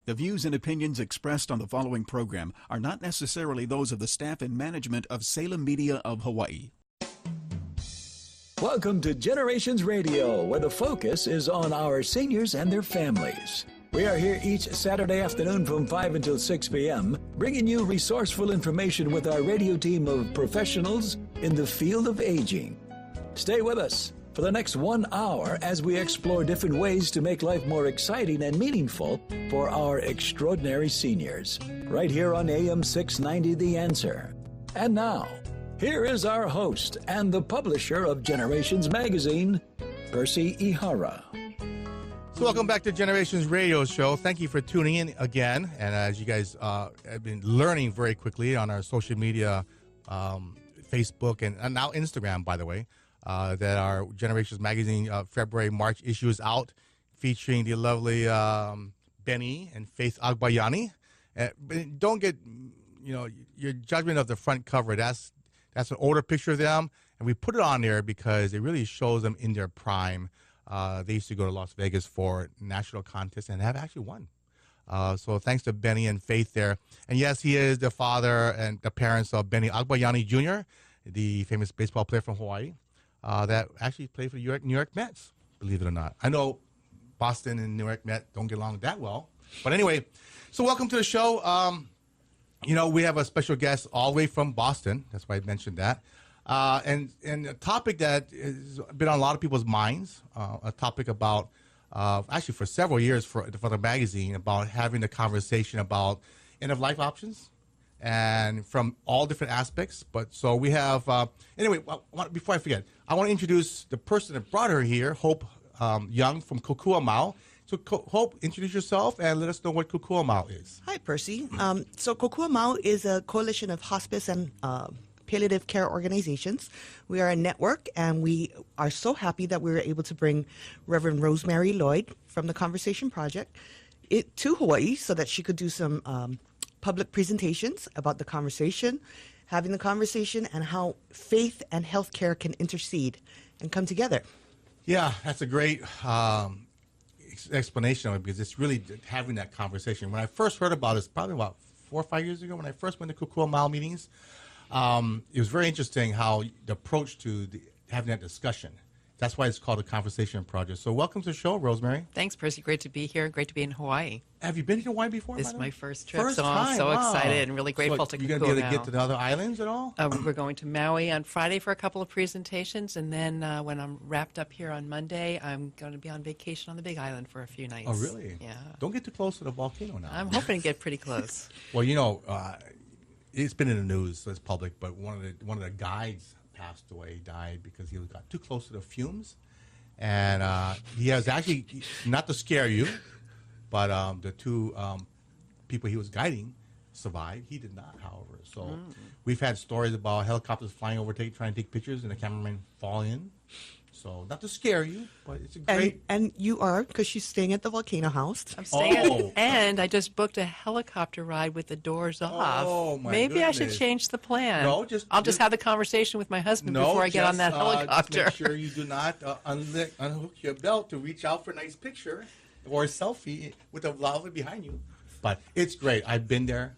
The views and opinions expressed on the following program are not necessarily those of the staff and management of Salem Media of Hawaii. Welcome to Generations Radio, where the focus is on our seniors and their families. We are here each Saturday afternoon from 5 until 6 p.m., bringing you resourceful information with our radio team of professionals in the field of aging. Stay with us for the next 1 hour as we explore different ways to make life more exciting and meaningful for our extraordinary seniors. Right here on AM 690 The Answer. And now, here is our host and the publisher of Generations Magazine, Percy Ihara. So welcome back to Generations Radio Show. Thank you for tuning in again. And as you guys have been learning very quickly on our social media, Facebook and now Instagram, by the way, that our Generations Magazine February-March issue is out, featuring the lovely Benny and Faith Agbayani. But don't get, your judgment of the front cover. That's an older picture of them, and we put it on there because it really shows them in their prime. They used to go to Las Vegas for national contests and have actually won. So thanks to Benny and Faith there. And yes, he is the father and the parents of Benny Agbayani Jr., the famous baseball player from Hawaii. That actually played for the New York Mets, believe it or not. I know Boston and New York Mets don't get along that well. But anyway, so welcome to the show. We have a special guest all the way from Boston. That's why I mentioned that. And a topic that has been on a lot of people's minds, a topic about, actually for several years for the magazine, about having a conversation about end-of-life options. And from all different aspects. But so we have, before I forget, I want to introduce the person that brought her here, Hope Young from Kokuamau. So Hope, introduce yourself and let us know what Kokuamau is. Hi, Percy. So Kokuamau is a coalition of hospice and palliative care organizations. We are a network, and we are so happy that we were able to bring Reverend Rosemary Lloyd from the Conversation Project to Hawaii so that she could do some public presentations about the conversation, having the conversation, and how faith and healthcare can intercede and come together. Yeah, that's a great explanation of it, because it's really having that conversation. When I first heard about it, probably about 4 or 5 years ago, when I first went to Kokuamau meetings, it was very interesting how the approach to having that discussion. That's why it's called a Conversation Project. So welcome to the show, Rosemary. Thanks, Percy. Great to be here. Great to be in Hawaii. Have you been to Hawaii before? This is my first trip, First so time. I'm so Wow. excited and really grateful to You're going to be able to Kokuamau. get to the other islands at all? We're going to Maui on Friday for a couple of presentations, and then when I'm wrapped up here on Monday, I'm going to be on vacation on the Big Island for a few nights. Oh, really? Yeah. Don't get too close to the volcano now. I'm hoping to get pretty close. Well, it's been in the news, so it's public, but one of the guides passed away, died because he got too close to the fumes. And he has actually, not to scare you, but the two people he was guiding survived. He did not, however. So we've had stories about helicopters flying over, trying to take pictures, and the cameraman fall in. So not to scare you, but it's a great... And you are, because she's staying at the Volcano House. I'm staying and I just booked a helicopter ride with the doors off. Oh, my Maybe goodness. I should change the plan. No, I'll just have the conversation with my husband before I get on that helicopter. Make sure you do not unhook your belt to reach out for a nice picture or a selfie with a lava behind you. But it's great. I've been there.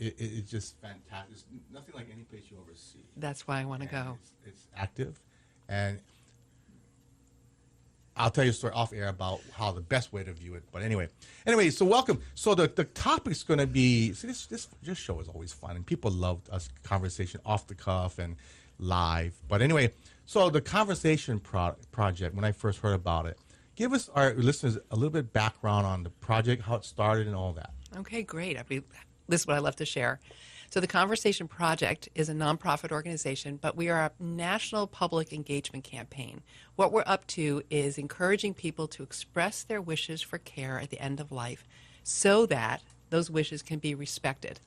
It's just fantastic. It's nothing like any place you ever see. That's why I want to go. It's active. And I'll tell you a story off air about how the best way to view it. But anyway, so welcome. So the topic's going to be, this show is always fun, and people love us conversation off the cuff and live. But anyway, so the Conversation Project, when I first heard about it, give us, our listeners, a little bit background on the project, how it started and all that. Okay, great. This is what I love to share. So the Conversation Project is a nonprofit organization, but we are a national public engagement campaign. What we're up to is encouraging people to express their wishes for care at the end of life so that those wishes can be respected.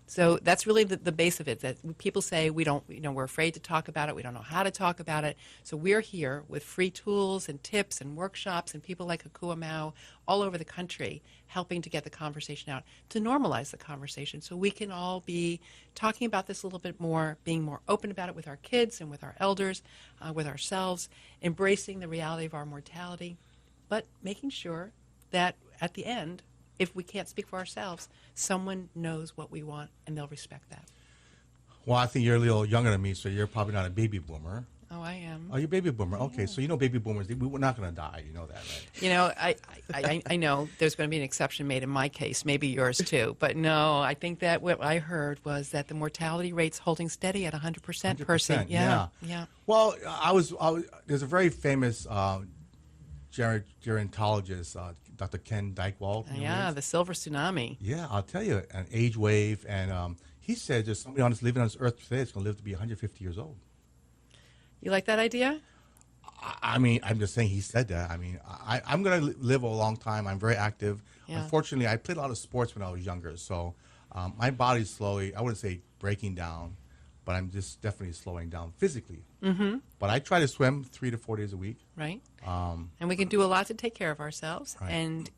So that's really the base of it, that people say we're afraid to talk about it, we don't know how to talk about it. So we're here with free tools and tips and workshops and people like Kokuamau all over the country helping to get the conversation out, to normalize the conversation so we can all be talking about this a little bit more, being more open about it with our kids and with our elders, with ourselves, embracing the reality of our mortality, but making sure that at the end, if we can't speak for ourselves, someone knows what we want and they'll respect that. Well, I think you're a little younger than me, so you're probably not a baby boomer. Oh, I am. Oh, you're a baby boomer. Okay, so you know baby boomers, we're not going to die. You know that, right? You know, I know there's going to be an exception made in my case, maybe yours too. But no, I think that what I heard was that the mortality rate's holding steady at 100%, Percy. Yeah. Well, there's a very famous gerontologist, Dr. Ken Dykewald. Yeah, the silver tsunami. Yeah, I'll tell you, an age wave. And he said there's somebody living on this earth today that's going to live to be 150 years old. You like that idea? I mean, I'm just saying he said that. I mean, I'm going to live a long time. I'm very active. Yeah. Unfortunately, I played a lot of sports when I was younger. So my body's slowly, I wouldn't say breaking down, but I'm just definitely slowing down physically. Mm-hmm. But I try to swim 3 to 4 days a week. Right. And we can do a lot to take care of ourselves and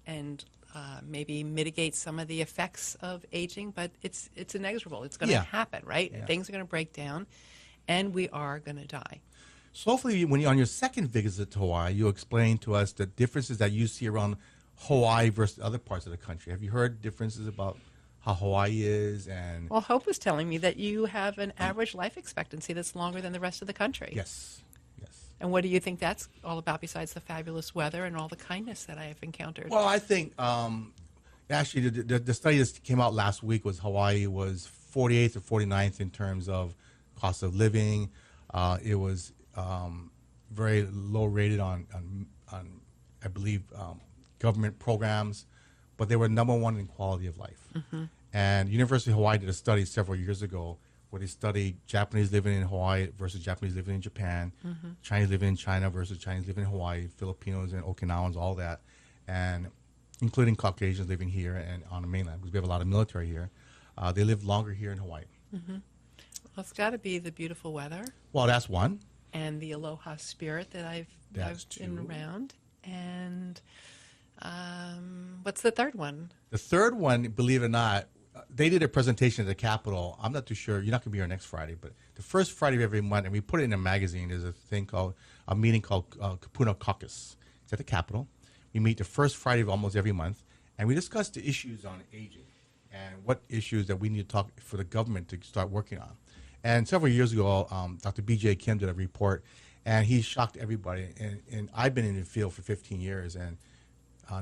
maybe mitigate some of the effects of aging, but it's inexorable. It's going to happen, right? Yeah. Things are going to break down, and we are going to die. So hopefully when you're on your second visit to Hawaii, you'll explain to us the differences that you see around Hawaii versus other parts of the country. Have you heard differences about how Hawaii is? And Well, Hope was telling me that you have an average life expectancy that's longer than the rest of the country. Yes. And what do you think that's all about besides the fabulous weather and all the kindness that I have encountered? Well, I think actually the study that came out last week was Hawaii was 48th or 49th in terms of cost of living. It was very low rated on I believe, government programs, but they were number one in quality of life. Mm-hmm. And University of Hawaii did a study several years ago where they studied Japanese living in Hawaii versus Japanese living in Japan, mm-hmm. Chinese living in China versus Chinese living in Hawaii, Filipinos and Okinawans, all that, and including Caucasians living here and on the mainland, because we have a lot of military here. They live longer here in Hawaii. Mm-hmm. Well, it's got to be the beautiful weather. Well, that's one. And the aloha spirit that I've been around. And what's the third one? The third one, believe it or not, they did a presentation at the Capitol. I'm not too sure. You're not going to be here next Friday, but the first Friday of every month, and we put it in a magazine, there's a meeting called Kapuna Caucus. It's at the Capitol. We meet the first Friday of almost every month, and we discuss the issues on aging and what issues that we need to talk for the government to start working on. And several years ago, Dr. B.J. Kim did a report, and he shocked everybody. And I've been in the field for 15 years, and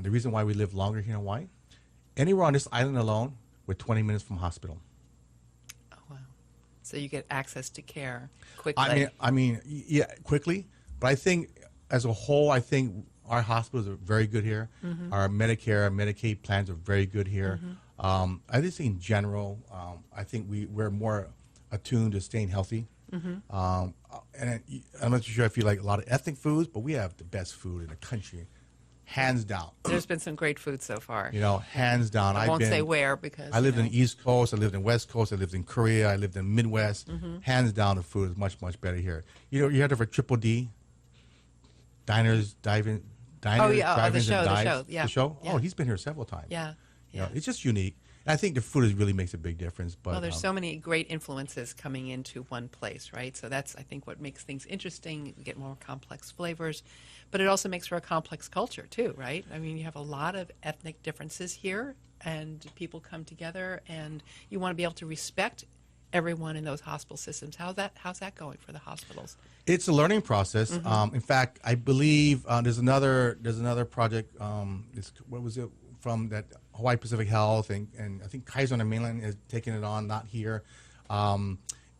the reason why we live longer here in Hawaii, anywhere on this island alone, we're 20 minutes from hospital. Oh, wow. So you get access to care quickly. I mean, yeah, quickly. But I think, as a whole, I think our hospitals are very good here. Mm-hmm. Our Medicare, our Medicaid plans are very good here. Mm-hmm. I just think in general, I think we're more attuned to staying healthy. Mm-hmm. And I'm not sure if you like a lot of ethnic foods, but we have the best food in the country, hands down. There's been some great food so far. You know, hands down. I won't say where because I lived in the East Coast, I lived in West Coast, I lived in Korea, I lived in Midwest. Mm-hmm. Hands down, the food is much, much better here. You know, you heard of a Triple D? Diners, drive-ins, the show. Yeah. The show? Yeah. Oh, he's been here several times. Yeah. You know, it's just unique. And I think the food really makes a big difference. But well, there's so many great influences coming into one place, right? So that's, I think, what makes things interesting. We get more complex flavors, but it also makes for a complex culture too, right? I mean, you have a lot of ethnic differences here, and people come together, and you want to be able to respect everyone in those hospital systems. How's that going for the hospitals? It's a learning process. Mm-hmm. In fact, I believe there's another project. What was it from that Hawaii Pacific Health and I think Kaiser on the mainland is taking it on. Not here.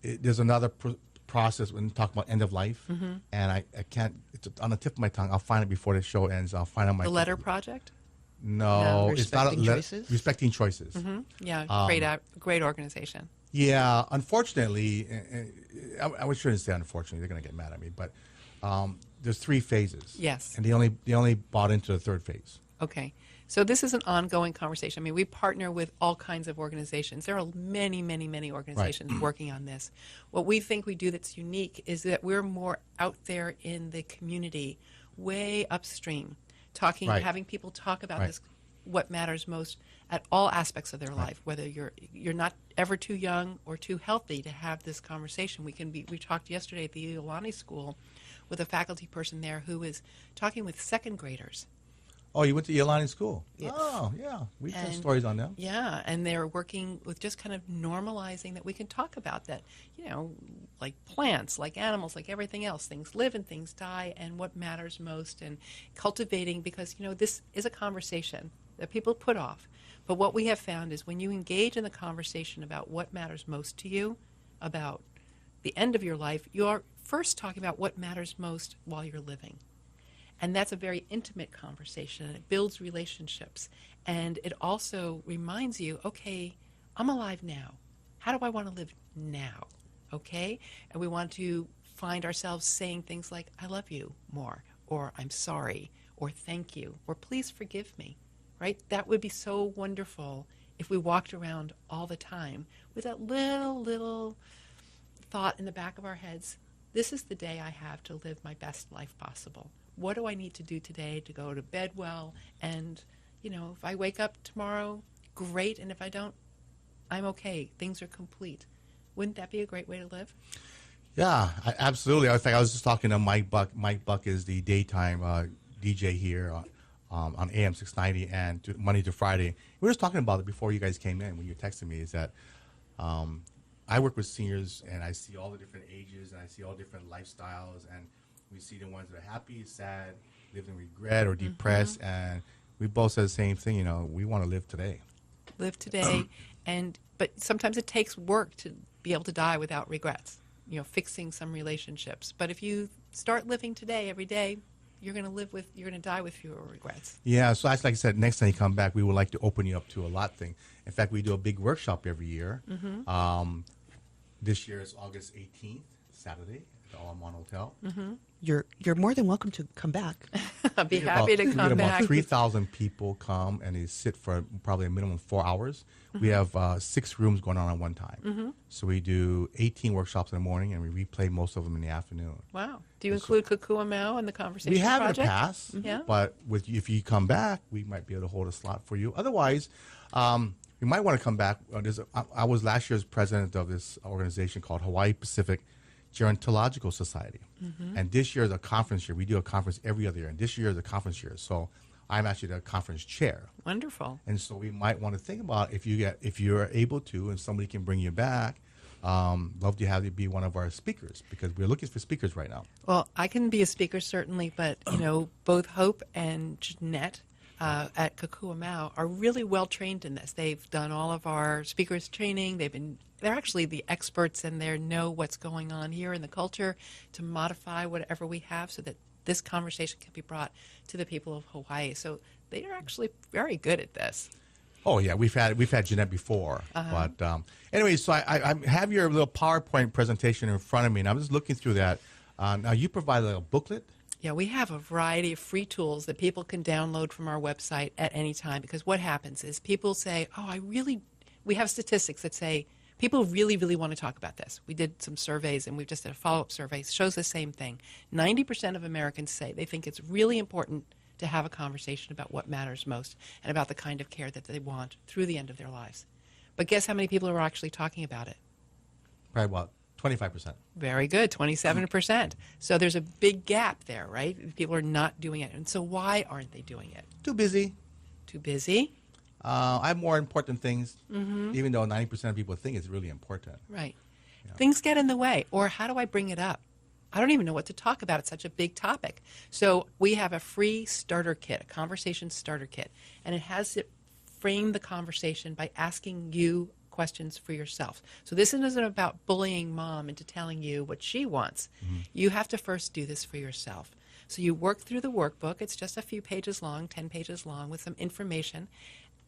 There's another process when we talk about end of life, mm-hmm. and I can't. It's on the tip of my tongue. I'll find it before the show ends. I'll find out my. The Letter Project. No, it's not choices? Respecting Choices. Mm-hmm. Yeah, great organization. Yeah, unfortunately, I shouldn't say unfortunately. They're going to get mad at me, but there's 3 phases. Yes. And they only bought into the 3rd phase. Okay. So this is an ongoing conversation. I mean, we partner with all kinds of organizations. There are many, many, many organizations working on this. What we think we do that's unique is that we're more out there in the community, way upstream, having people talk about this, what matters most at all aspects of their life, whether you're not ever too young or too healthy to have this conversation. We talked yesterday at the Iolani School with a faculty person there who is talking with 2nd graders Oh, you went to Iolani School? Yes. Oh, yeah. We've done And- stories on them. Yeah, and they're working with just kind of normalizing that we can talk about that, like plants, like animals, like everything else. Things live and things die, and what matters most, and cultivating, because, this is a conversation that people put off. But what we have found is when you engage in the conversation about what matters most to you, about the end of your life, you are first talking about what matters most while you're living. And that's a very intimate conversation, and it builds relationships. And it also reminds you, okay, I'm alive now. How do I want to live now? Okay? And we want to find ourselves saying things like, I love you more, or I'm sorry, or thank you, or please forgive me, right? That would be so wonderful if we walked around all the time with that little thought in the back of our heads. This is the day I have to live my best life possible. What do I need to do today to go to bed well? And, if I wake up tomorrow, great. And if I don't, I'm okay. Things are complete. Wouldn't that be a great way to live? Yeah, absolutely. In fact, I was just talking to Mike Buck. Mike Buck is the daytime DJ here on AM 690 and Monday to Friday. We were just talking about it before you guys came in when you texted me, is that I work with seniors, and I see all the different ages, and I see all different lifestyles, and we see the ones that are happy, sad, live in regret, or depressed, and we both said the same thing. We want to live today. Live today, but sometimes it takes work to be able to die without regrets. Fixing some relationships. But if you start living today, every day, you're going to die with fewer regrets. Yeah, so like I said, next time you come back, we would like to open you up to a lot of things. In fact, we do a big workshop every year. This year is August 18th, Saturday, at the All-in-One Hotel. You're more than welcome to come back. I'd be happy to We get come about back. 3,000 people come, and they sit for probably a minimum of 4 hours. We have 6 rooms going on at one time. So we do 18 workshops in the morning, and we replay most of them in the afternoon. Wow. Do you include Kukua Mau in the conversation We have project? in the past, Yeah. but if you come back, we might be able to hold a slot for you. Otherwise, you might want to come back. I was last year's president of this organization called Hawaii Pacific Gerontological Society. And this year is a conference year. We do a conference every other year, and this year is a conference year. So I'm actually the conference chair. Wonderful. And so we might want to think about if you're able to, and somebody can bring you back. Love to have you be one of our speakers, because we're looking for speakers right now. Well, I can be a speaker, certainly, but, both Hope and Jeanette at Kukua Mau are really well trained in this. They've done all of our speakers training. They're actually the experts, and they know what's going on here in the culture to modify whatever we have so that this conversation can be brought to the people of Hawaii. So they are actually very good at this. Oh yeah, we've had Jeanette before, but anyway, so I have your little PowerPoint presentation in front of me, and I'm just looking through that. Now you provide a booklet. Yeah, we have a variety of free tools that people can download from our website at any time, because what happens is people say, we have statistics that say people really, really want to talk about this. We did some surveys, and we've just did a follow-up survey. It shows the same thing. 90% of Americans say they think it's really important to have a conversation about what matters most and about the kind of care that they want through the end of their lives. But guess how many people are actually talking about it? Probably about 25%. Very good, 27%. So there's a big gap there, right? People are not doing it. And so why aren't they doing it? Too busy. Too busy? I have more important things, even though 90% of people think it's really important. Right. Things get in the way. Or how do I bring it up? I don't even know what to talk about. It's such a big topic. So we have a free starter kit, a conversation starter kit, and it has to frame the conversation by asking you questions for yourself. So this isn't about bullying mom into telling you what she wants. You have to first do this for yourself. So you work through the workbook. It's just a few pages long, 10 pages long, with some information.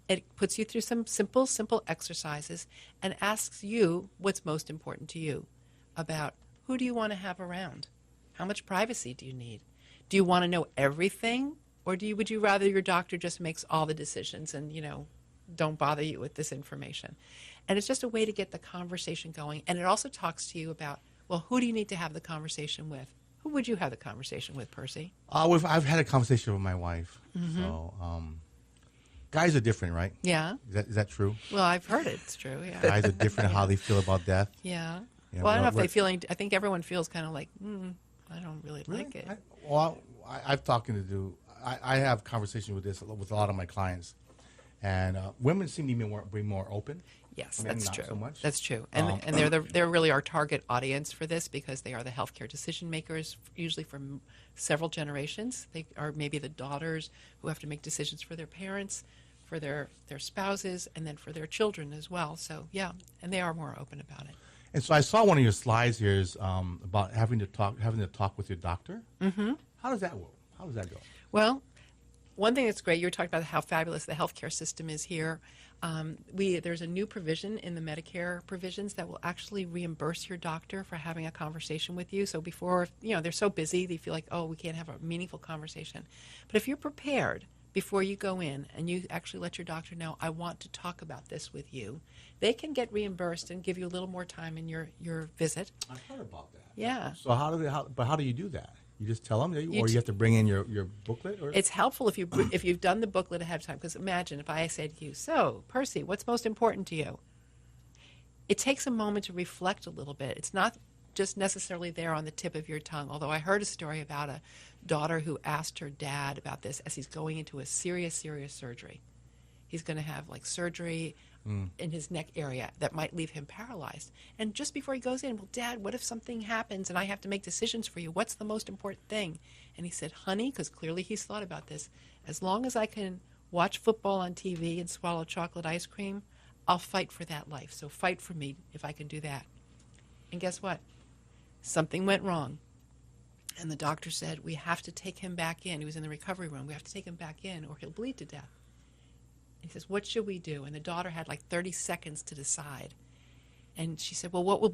It puts you through some simple exercises and asks you what's most important to you about who do you want to have around? How much privacy do you need? Do you want to know everything? Or would you rather your doctor just makes all the decisions and, don't bother you with this information? And it's just a way to get the conversation going. And it also talks to you about, well, who do you need to have the conversation with? Who would you have the conversation with, Percy? I've had a conversation with my wife. So guys are different, right? Yeah. Is that true? Well, I've heard it's true, yeah. Guys are different in how they feel about death. Yeah. Yeah, Well, I don't know if we're- they feeling, I think everyone feels kind of like, I don't really like it. I've talked to I have conversations with this with a lot of my clients, and women seem to be more open. Yes, Men that's not true. so much. That's true, and they're really our target audience for this because they are the healthcare decision makers, usually from several generations. They are maybe the daughters who have to make decisions for their parents, for their spouses, and then for their children as well. So yeah, and they are more open about it. And so I saw one of your slides here is about having to talk with your doctor. Mm-hmm. How does that work? How does that go? Well, one thing that's great, you were talking about how fabulous the healthcare system is here. There's a new provision in the Medicare provisions that will actually reimburse your doctor for having a conversation with you. So before, they're so busy, they feel like, oh, we can't have a meaningful conversation. But if you're prepared before you go in and you actually let your doctor know, I want to talk about this with you, they can get reimbursed and give you a little more time in your visit. I heard about that. Yeah. So how do you do that? You just tell them, or you have to bring in your booklet? Or? It's helpful if you've done the booklet ahead of time. Because imagine if I said to you, so, Percy, what's most important to you? It takes a moment to reflect a little bit. It's not just necessarily there on the tip of your tongue. Although I heard a story about a daughter who asked her dad about this as he's going into a serious surgery. He's going to have surgery in his neck area that might leave him paralyzed. And just before he goes in, well, Dad, what if something happens and I have to make decisions for you? What's the most important thing? And he said, honey, because clearly he's thought about this, as long as I can watch football on TV and swallow chocolate ice cream, I'll fight for that life. So fight for me if I can do that. And guess what? Something went wrong. And the doctor said, we have to take him back in. He was in the recovery room. We have to take him back in or he'll bleed to death. He says, what should we do? And the daughter had 30 seconds to decide. And she said, well, what will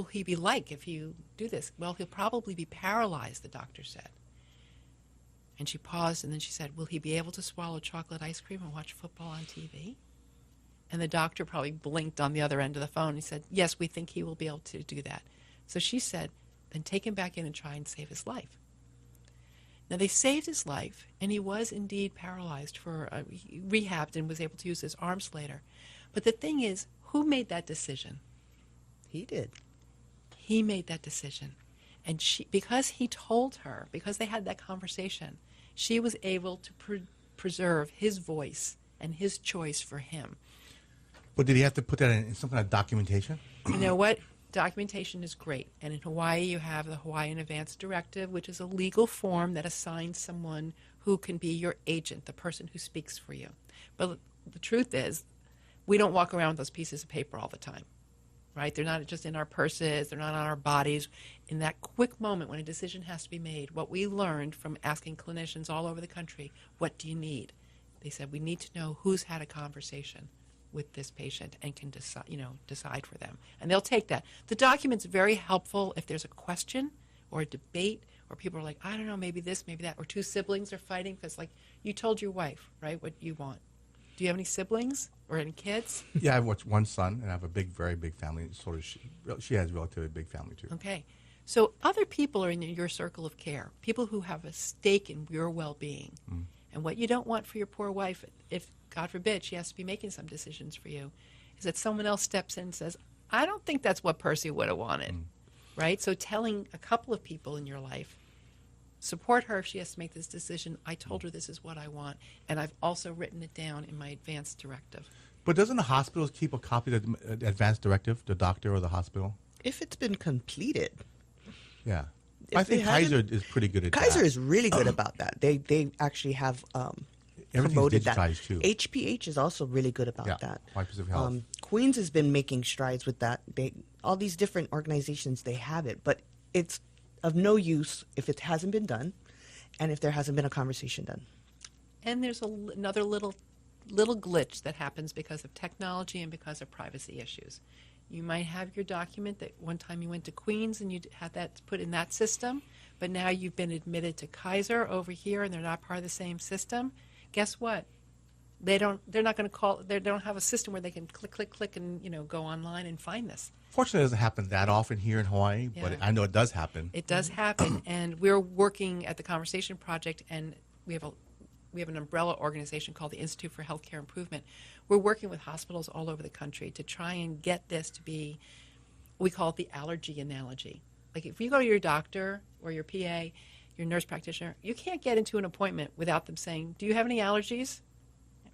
he be like if you do this? Well, he'll probably be paralyzed, the doctor said. And she paused, and then she said, will he be able to swallow chocolate ice cream and watch football on TV? And the doctor probably blinked on the other end of the phone. He said, yes, we think he will be able to do that. So she said, then take him back in and try and save his life. Now, they saved his life, and he was indeed paralyzed he rehabbed and was able to use his arms later. But the thing is, who made that decision? He did. He made that decision. And because he told her, because they had that conversation, she was able to preserve his voice and his choice for him. But did he have to put that in some kind of documentation? You know what? Documentation is great. And in Hawaii, you have the Hawaiian Advance Directive, which is a legal form that assigns someone who can be your agent, the person who speaks for you. But the truth is, we don't walk around with those pieces of paper all the time, right? They're not just in our purses. They're not on our bodies. In that quick moment when a decision has to be made, what we learned from asking clinicians all over the country, what do you need? They said, we need to know who's had a conversation with this patient and can decide for them. And they'll take that. The document's very helpful if there's a question or a debate or people are like, I don't know, maybe this, maybe that, or two siblings are fighting because you told your wife, right, what you want. Do you have any siblings or any kids? Yeah, I have one son, and I have a very big family. So does she. She has a relatively big family, too. Okay. So other people are in your circle of care, people who have a stake in your well-being. Mm. And what you don't want for your poor wife, if, God forbid, she has to be making some decisions for you, is that someone else steps in and says, I don't think that's what Percy would have wanted, right? So telling a couple of people in your life, support her if she has to make this decision. I told her this is what I want, and I've also written it down in my advance directive. But doesn't the hospitals keep a copy of the advance directive, the doctor or the hospital? If it's been completed. Yeah. I think Kaiser is pretty good at that. Kaiser is really good about that. They actually have promoted that. Everything's digitized, too. HPH is also really good about that. Hawaii Pacific Health. Queens has been making strides with that. All these different organizations, they have it, but it's of no use if it hasn't been done and if there hasn't been a conversation done. And there's another little glitch that happens because of technology and because of privacy issues. You might have your document that one time you went to Queens and you had that put in that system, but now you've been admitted to Kaiser over here and they're not part of the same system. Guess what? They're not going to call. They don't have a system where they can click, and go online and find this. Fortunately, it doesn't happen that often here in Hawaii, but I know it does happen. It does happen, and we're working at the Conversation Project, and we have an umbrella organization called the Institute for Healthcare Improvement. We're working with hospitals all over the country to try and get this to be, we call it the allergy analogy. Like if you go to your doctor or your PA, your nurse practitioner, you can't get into an appointment without them saying, do you have any allergies?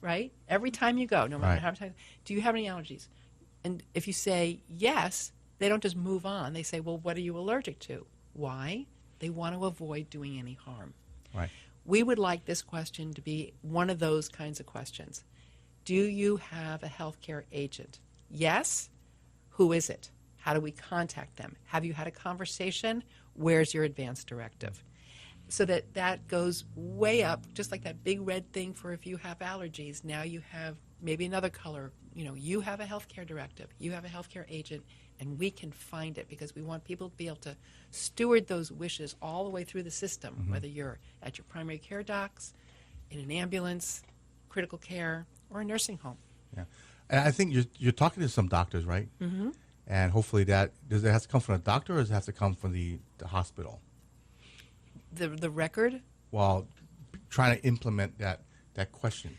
Right? Every time you go, no matter how many times, do you have any allergies? And if you say yes, they don't just move on. They say, well, what are you allergic to? Why? They want to avoid doing any harm. Right. We would like this question to be one of those kinds of questions. Do you have a healthcare agent? Yes. Who is it? How do we contact them? Have you had a conversation? Where's your advance directive? So that goes way up, just like that big red thing for if you have allergies. Now you have maybe another color. You have a healthcare directive. You have a healthcare agent, and we can find it because we want people to be able to steward those wishes all the way through the system, whether you're at your primary care docs, in an ambulance, critical care, or a nursing home. Yeah. And I think you're talking to some doctors, right? Mm-hmm. And hopefully does it have to come from a doctor or does it have to come from the hospital? The record? While trying to implement that question.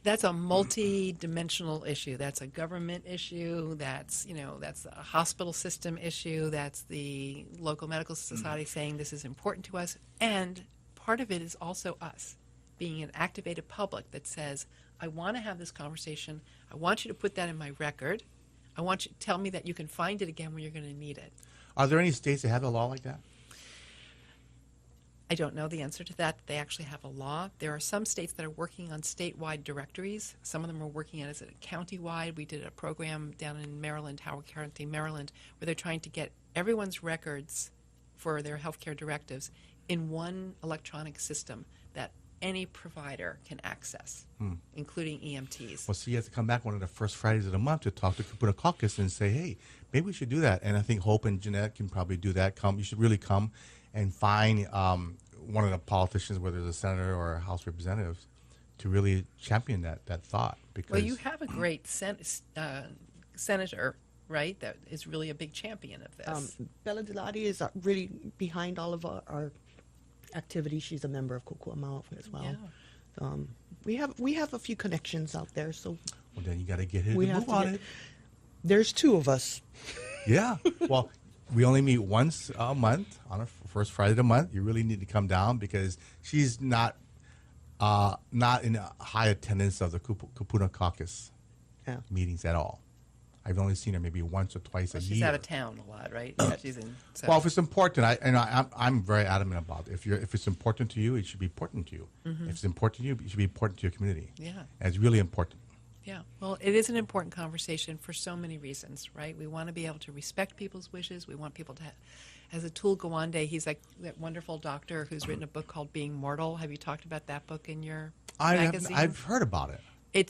That's a multi-dimensional issue. That's a government issue. That's a hospital system issue. That's the local medical society saying this is important to us. And part of it is also us being an activated public that says, I want to have this conversation. I want you to put that in my record. I want you to tell me that you can find it again when you're going to need it. Are there any states that have a law like that? I don't know the answer to that. They actually have a law. There are some states that are working on statewide directories. Some of them are working on it as a county-wide. We did a program down in Maryland, Howard County, Maryland, where they're trying to get everyone's records for their healthcare directives in one electronic system that any provider can access, including EMTs. Well, so you have to come back one of the first Fridays of the month to talk to Kupuna Caucus and say, hey, maybe we should do that. And I think Hope and Jeanette can probably do that. You should really come and find one of the politicians, whether it's a senator or a House representative, to really champion that thought. Because well, you have a great senator, right, that is really a big champion of this. Bella Delati is really behind all of our activities. She's a member of Kokua Mau as well. Yeah. We have a few connections out there, so well, then you got to get her to move on it. There's two of us. Yeah. Well, we only meet once a month on the first Friday of the month. You really need to come down because she's not in high attendance of the Kupuna Caucus meetings at all. I've only seen her maybe once or twice a year. She's out of town a lot, right? Yeah, she's in. Well, if it's important, I'm very adamant about it. If it's important to you, it should be important to you. If it's important to you, it should be important to your community. Yeah. And it's really important. Yeah. Well, it is an important conversation for so many reasons, right? We want to be able to respect people's wishes. We want people to, as Atul Gawande, he's like that wonderful doctor who's written a book called Being Mortal. Have you talked about that book in your magazine? I've heard about it.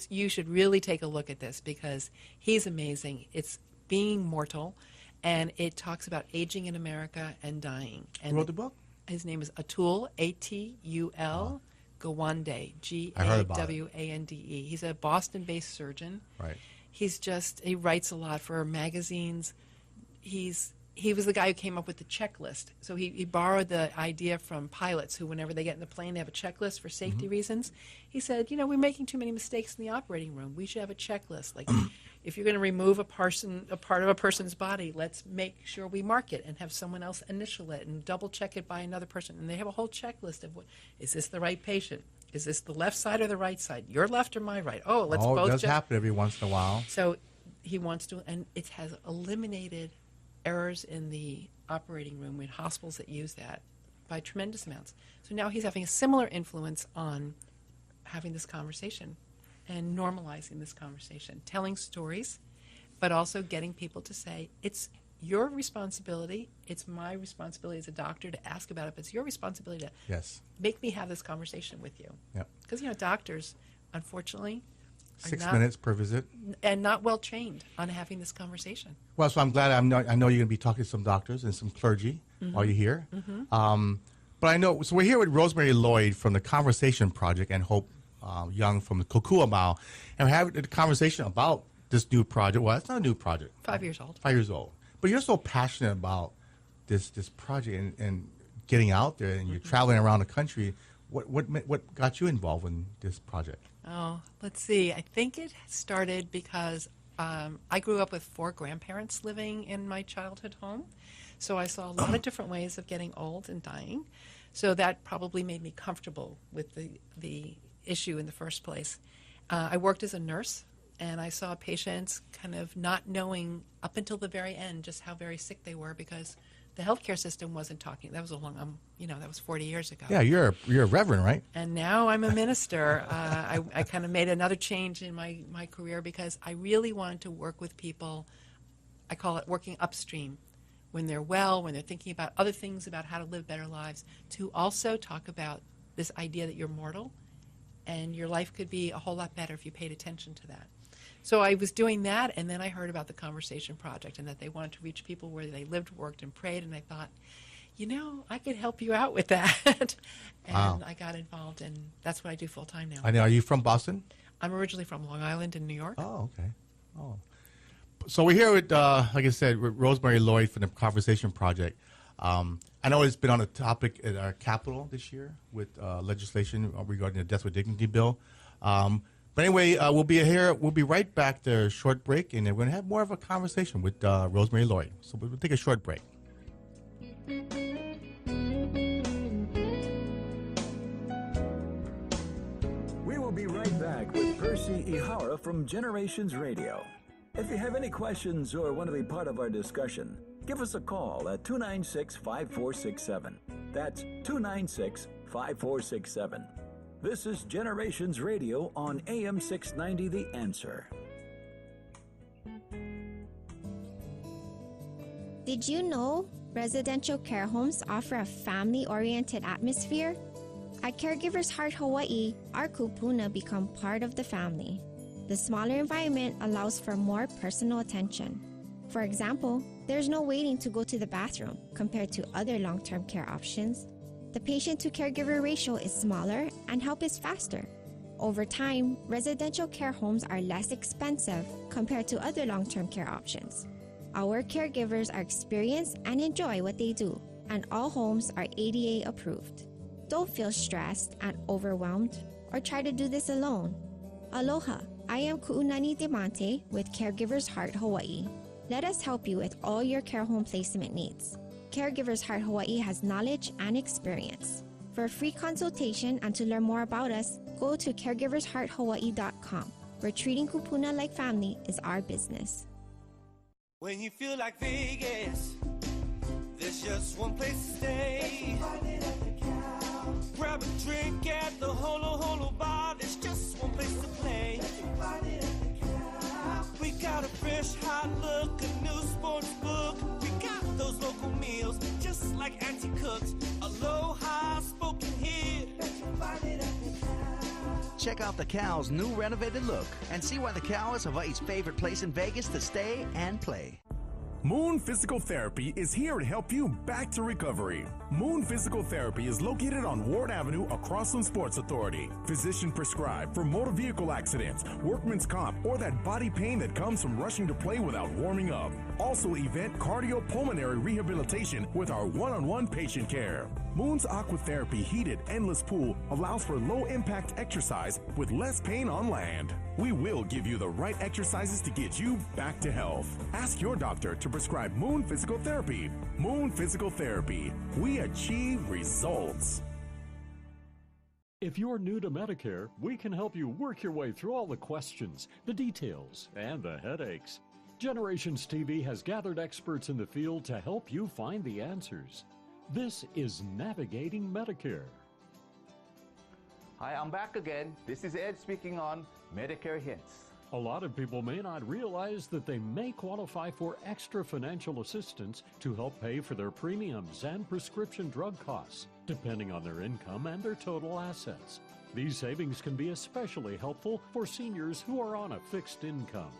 You should really take a look at this because he's amazing. It's Being Mortal, and it talks about aging in America and dying. And Who wrote the book? His name is Atul, A-T-U-L, Gawande, G-A-W-A-N-D-E. He's a Boston-based surgeon. Right. He writes a lot for magazines. He was the guy who came up with the checklist. So he borrowed the idea from pilots who, whenever they get in the plane, they have a checklist for safety reasons. He said, we're making too many mistakes in the operating room. We should have a checklist. Like, if you're going to remove a part of a person's body, let's make sure we mark it and have someone else initial it and double check it by another person. And they have a whole checklist of is this the right patient? Is this the left side or the right side? Your left or my right? Oh, let's both check. It does check. happen every once in a while. So he wants to, and it has eliminated errors in the operating room in hospitals that use that by tremendous amounts. So now he's having a similar influence on having this conversation and normalizing this conversation, telling stories, but also getting people to say, it's your responsibility, it's my responsibility as a doctor to ask about it, but it's your responsibility to make me have this conversation with you. Because, doctors, unfortunately, 6 minutes per visit. And not well trained on having this conversation. Well, so I'm glad I know you're going to be talking to some doctors and some clergy while you're here. But I know, so we're here with Rosemary Lloyd from the Conversation Project and Hope Young from the Kokua Mau, and we're having a conversation about this new project. Well, it's not a new project. 5 years old. 5 years old. But you're so passionate about this project and getting out there, and you're traveling around the country. What got you involved in this project? Oh, let's see. I think it started because I grew up with 4 grandparents living in my childhood home. So I saw a lot of different ways of getting old and dying. So that probably made me comfortable with the issue in the first place. I worked as a nurse, and I saw patients kind of not knowing up until the very end just how very sick they were because the healthcare system wasn't talking. That was that was 40 years ago. Yeah, you're a reverend, right? And now I'm a minister. I kind of made another change in my career because I really wanted to work with people. I call it working upstream. When they're well, when they're thinking about other things about how to live better lives, to also talk about this idea that you're mortal and your life could be a whole lot better if you paid attention to that. So I was doing that, and then I heard about the Conversation Project and that they wanted to reach people where they lived, worked, and prayed, and I thought, I could help you out with that. And wow. I got involved, and that's what I do full-time now. I know. Are you from Boston? I'm originally from Long Island in New York. Oh, okay. Oh. So we're here with, like I said, with Rosemary Lloyd from the Conversation Project. I know it's been on the topic at our Capitol this year with legislation regarding the Death with Dignity bill. But anyway, we'll be here. We'll be right back to a short break, and then we're going to have more of a conversation with Rosemary Lloyd. So we'll take a short break. We will be right back with Percy Ihara from Generations Radio. If you have any questions or want to be part of our discussion, give us a call at 296-5467. That's 296-5467. This is Generations Radio on AM 690 The Answer. Did you know residential care homes offer a family-oriented atmosphere? At Caregivers Heart Hawaii, our kupuna become part of the family. The smaller environment allows for more personal attention. For example, there's no waiting to go to the bathroom compared to other long-term care options. The patient-to-caregiver ratio is smaller and help is faster. Over time, residential care homes are less expensive compared to other long-term care options. Our caregivers are experienced and enjoy what they do, and all homes are ADA approved. Don't feel stressed and overwhelmed or try to do this alone. Aloha, I am Ku'unani Demonte with Caregivers Heart Hawaii. Let us help you with all your care home placement needs. Caregivers Heart Hawaii has knowledge and experience. For a free consultation and to learn more about us, go to caregivershearthawaii.com, where treating kupuna like family is our business. When you feel like Vegas, there's just one place to stay. Grab a drink at the Holo Holo Bar, there's just one place to play. We got a fresh, hot look, a new sports book. We got those local meals, just like Auntie cooks. Aloha spoken here. Check out the Cow's new renovated look and see why the Cow is Hawaii's favorite place in Vegas to stay and play. Moon Physical Therapy is here to help you back to recovery. Moon Physical Therapy is located on Ward Avenue across from Sports Authority. Physician prescribed for motor vehicle accidents, workman's comp, or that body pain that comes from rushing to play without warming up. Also event cardiopulmonary rehabilitation with our one-on-one patient care. Moon's Aquatherapy heated endless pool allows for low-impact exercise with less pain on land. We will give you the right exercises to get you back to health. Ask your doctor to prescribe Moon Physical Therapy. Moon Physical Therapy. We achieve results. If you're new to Medicare, we can help you work your way through all the questions, the details, and the headaches. Generations TV has gathered experts in the field to help you find the answers. This is Navigating Medicare. Hi, I'm back again. This is Ed speaking on Medicare Hints. A lot of people may not realize that they may qualify for extra financial assistance to help pay for their premiums and prescription drug costs, depending on their income and their total assets. These savings can be especially helpful for seniors who are on a fixed income.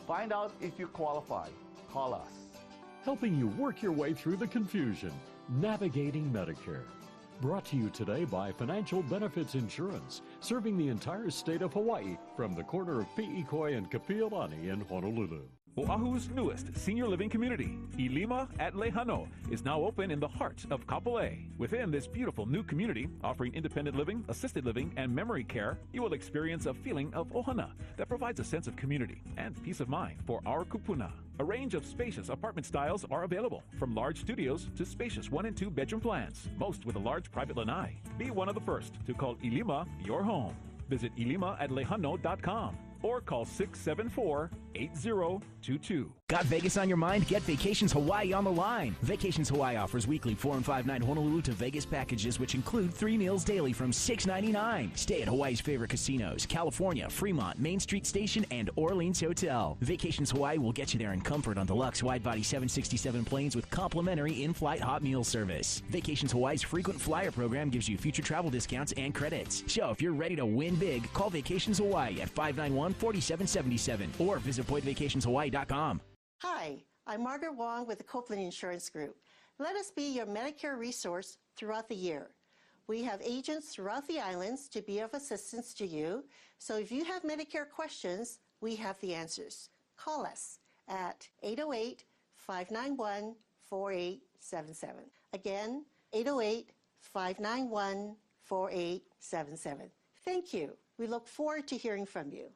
Find out if you qualify. Call us. Helping you work your way through the confusion. Navigating Medicare. Brought to you today by Financial Benefits Insurance, serving the entire state of Hawaii from the corner of Pi'ikoi and Kapiolani in Honolulu. Oahu's newest senior living community, Ilima at Lehano, is now open in the heart of Kapolei. Within this beautiful new community, offering independent living, assisted living, and memory care, you will experience a feeling of ohana that provides a sense of community and peace of mind for our kupuna. A range of spacious apartment styles are available, from large studios to spacious 1 and 2 bedroom plans, most with a large private lanai. Be one of the first to call Ilima your home. Visit ilimaatLehano.com or call 674-8022. Got Vegas on your mind? Get Vacations Hawaii on the line. Vacations Hawaii offers weekly 4 and 5 night Honolulu to Vegas packages, which include 3 meals daily from $6.99. Stay at Hawaii's favorite casinos: California, Fremont, Main Street Station, and Orleans Hotel. Vacations Hawaii will get you there in comfort on deluxe wide-body 767 planes with complimentary in-flight hot meal service. Vacations Hawaii's frequent flyer program gives you future travel discounts and credits. So if you're ready to win big, call Vacations Hawaii at 591-4777 or visit PointVacationsHawaii.com. Hi, I'm Margaret Wong with the Copeland Insurance Group. Let us be your Medicare resource throughout the year. We have agents throughout the islands to be of assistance to you. So if you have Medicare questions, we have the answers. Call us at 808-591-4877. Again, 808-591-4877. Thank you. We look forward to hearing from you.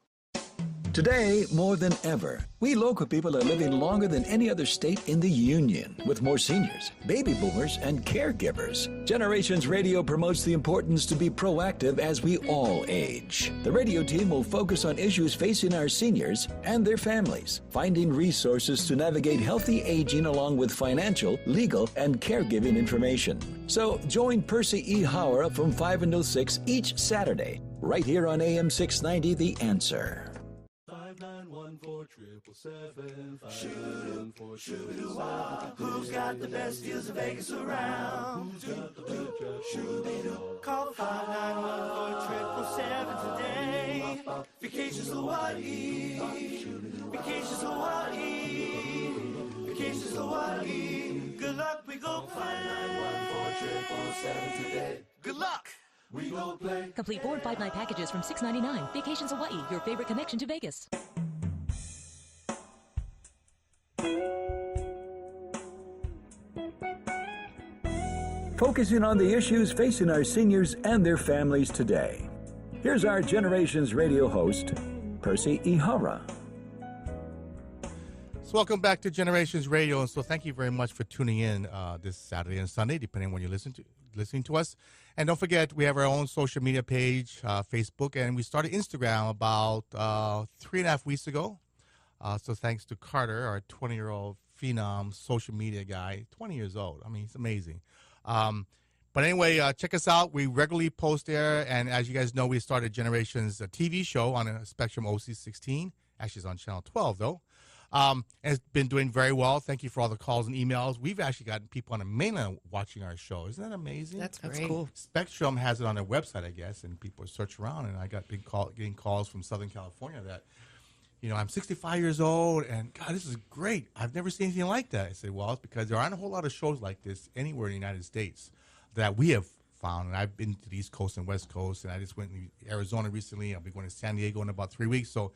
Today, more than ever, we local people are living longer than any other state in the Union, with more seniors, baby boomers, and caregivers. Generations Radio promotes the importance to be proactive as we all age. The radio team will focus on issues facing our seniors and their families, finding resources to navigate healthy aging along with financial, legal, and caregiving information. So join Percy Ihara from 5 until 6 each Saturday, right here on AM 690, The Answer. 591-4777. Who's got the best deals in Vegas around? Call 591-4777 today. Vacations Hawaii. Vacations Hawaii. Vacations Hawaii. Good luck, we go play. 591-4777 today. Good luck. We go play. Complete board 5-night packages from $6.99. Vacations Hawaii, your favorite connection to Vegas. Focusing on the issues facing our seniors and their families today. Here's our Generations Radio host, Percy Ihara. So welcome back to Generations Radio, and so thank you very much for tuning in this Saturday and Sunday, depending on when you're listening to us. And don't forget, we have our own social media page, Facebook, and we started Instagram about 3.5 weeks ago. So thanks to Carter, our 20-year-old phenom social media guy, 20 years old. I mean, he's amazing. But anyway, check us out. We regularly post there, and as you guys know, we started Generations, a TV show on a Spectrum OC16. Actually, it's on Channel 12, though. And it's been doing very well. Thank you for all the calls and emails. We've actually gotten people on the mainland watching our show. Isn't that amazing? That's cool. Spectrum has it on their website, I guess, and people search around. And I got getting calls from Southern California that, I'm 65 years old, and God, this is great. I've never seen anything like that. I said, well, it's because there aren't a whole lot of shows like this anywhere in the United States that we have found. And I've been to the East Coast and West Coast, and I just went to Arizona recently. I'll be going to San Diego in about 3 weeks. So